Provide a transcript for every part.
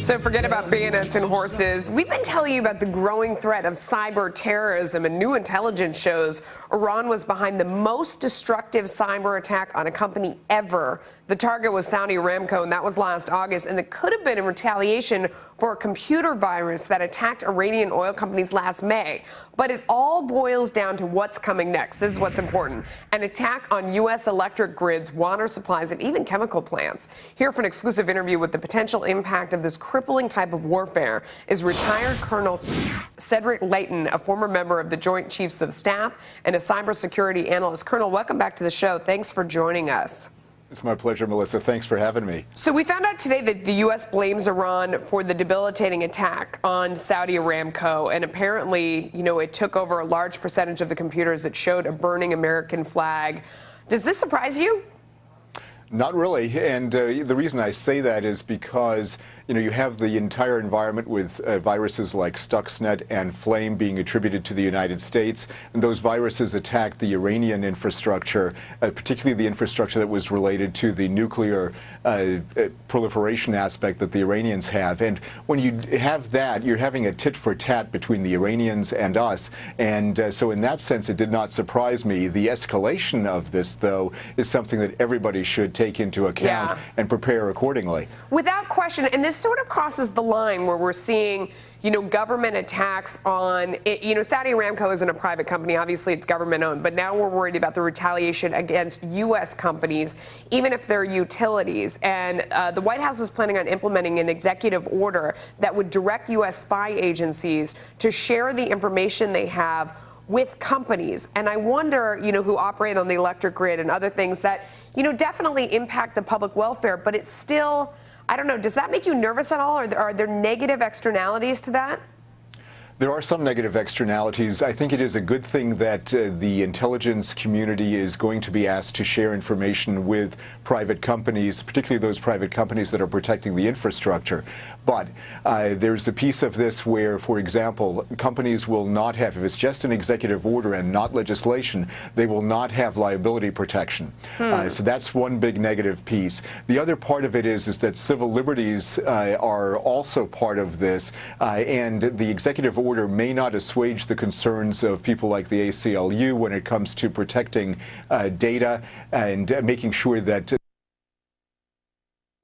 So forget about bayonets and horses. We've been telling you about the growing threat of cyber terrorism, and new intelligence shows Iran was behind the most destructive cyber attack on a company ever. The target was Saudi Aramco, and that was last August, and it could have been in retaliation for a computer virus that attacked Iranian oil companies last May. But it all boils down to what's coming next. This is what's important. An attack on U.S. electric grids, water supplies, and even chemical plants. Here for an exclusive interview with the potential impact of this crippling type of warfare is retired Colonel Cedric Leighton, a former member of the Joint Chiefs of Staff and a cybersecurity analyst. Colonel, welcome back to the show. Thanks for joining us. It's my pleasure, Melissa. Thanks for having me. So we found out today that the U.S. blames Iran for the debilitating attack on Saudi Aramco. And apparently, it took over a large percentage of the computers that showed a burning American flag. Does this surprise you? Not really, and the reason I say that is because, you have the entire environment with viruses like Stuxnet and Flame being attributed to the United States, and those viruses attacked the Iranian infrastructure, particularly the infrastructure that was related to the nuclear proliferation aspect that the Iranians have. And when you have that, you're having a tit for tat between the Iranians and us, and so in that sense, it did not surprise me. The escalation of this, though, is something that everybody should take into account and prepare accordingly. Without question, and this sort of crosses the line where we're seeing, government attacks on, Saudi Aramco isn't a private company, obviously it's government owned, but now we're worried about the retaliation against U.S. companies, even if they're utilities. And the White House is planning on implementing an executive order that would direct U.S. spy agencies to share the information they have with companies. And I wonder, who operate on the electric grid and other things that, definitely impact the public welfare, but it's still, I don't know, does that make you nervous at all? Are there negative externalities to that? There are some negative externalities. I think it is a good thing that the intelligence community is going to be asked to share information with private companies, particularly those private companies that are protecting the infrastructure. But there's a piece of this where, for example, companies will not have, if it's just an executive order and not legislation, they will not have liability protection. So that's one big negative piece. The other part of it is that civil liberties are also part of this, and the executive order may not assuage the concerns of people like the ACLU when it comes to protecting data and making sure that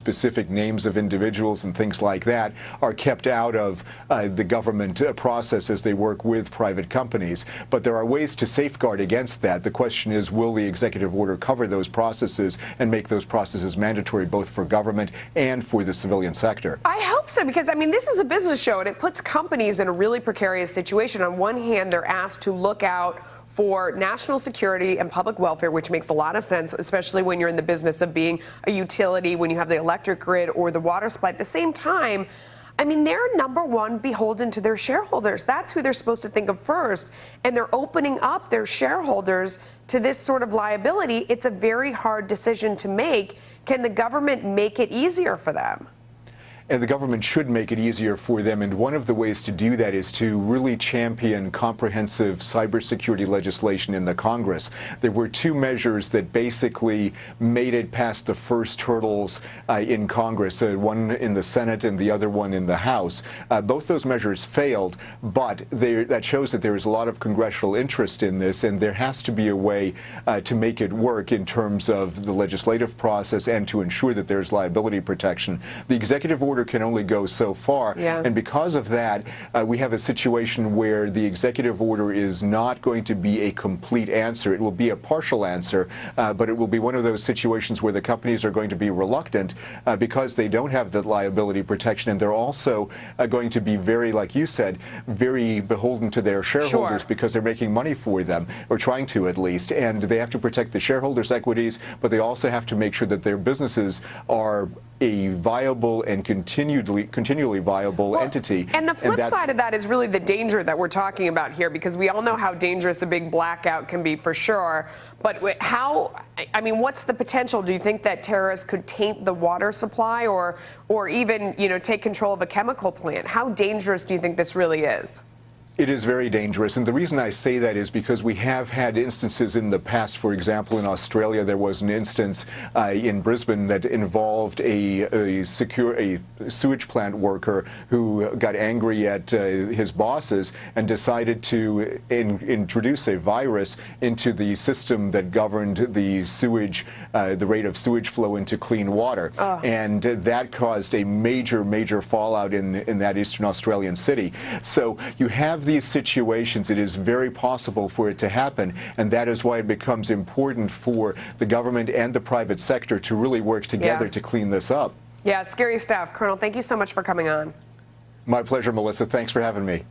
specific names of individuals and things like that are kept out of the government process as they work with private companies. But there are ways to safeguard against that. The question is, will the executive order cover those processes and make those processes mandatory both for government and for the civilian sector? I hope so, because, this is a business show, and it puts companies in a really precarious situation. On one hand, they're asked to look out for national security and public welfare, which makes a lot of sense, especially when you're in the business of being a utility, when you have the electric grid or the water supply. At the same time, they're number one beholden to their shareholders. That's who they're supposed to think of first. And they're opening up their shareholders to this sort of liability. It's a very hard decision to make. Can the government make it easier for them? And the government should make it easier for them. And one of the ways to do that is to really champion comprehensive cybersecurity legislation in the Congress. There were two measures that basically made it past the first hurdles in Congress, one in the Senate and the other one in the House. Both those measures failed, but that shows that there is a lot of congressional interest in this, and there has to be a way to make it work in terms of the legislative process and to ensure that there's liability protection. The executive order can only go so far, and because of that, we have a situation where the executive order is not going to be a complete answer. It will be a partial answer, but it will be one of those situations where the companies are going to be reluctant because they don't have the liability protection, and they're also going to be very, like you said, very beholden to their shareholders because they're making money for them, or trying to at least, and they have to protect the shareholders' equities, but they also have to make sure that their businesses are a viable and continually viable entity. And the flip side of that is really the danger that we're talking about here, because we all know how dangerous a big blackout can be for sure. But what's the potential? Do you think that terrorists could taint the water supply or even, take control of a chemical plant? How dangerous do you think this really is? It is very dangerous, and the reason I say that is because we have had instances in the past. For example, in Australia, there was an instance in Brisbane that involved a sewage plant worker who got angry at his bosses and decided to introduce a virus into the system that governed the sewage, the rate of sewage flow into clean water, and that caused a major fallout in that Eastern Australian city. So you have these situations. It is very possible for it to happen, and that is why it becomes important for the government and the private sector to really work together to clean this up. Yeah, scary stuff. Colonel, thank you so much for coming on. My pleasure, Melissa. Thanks for having me.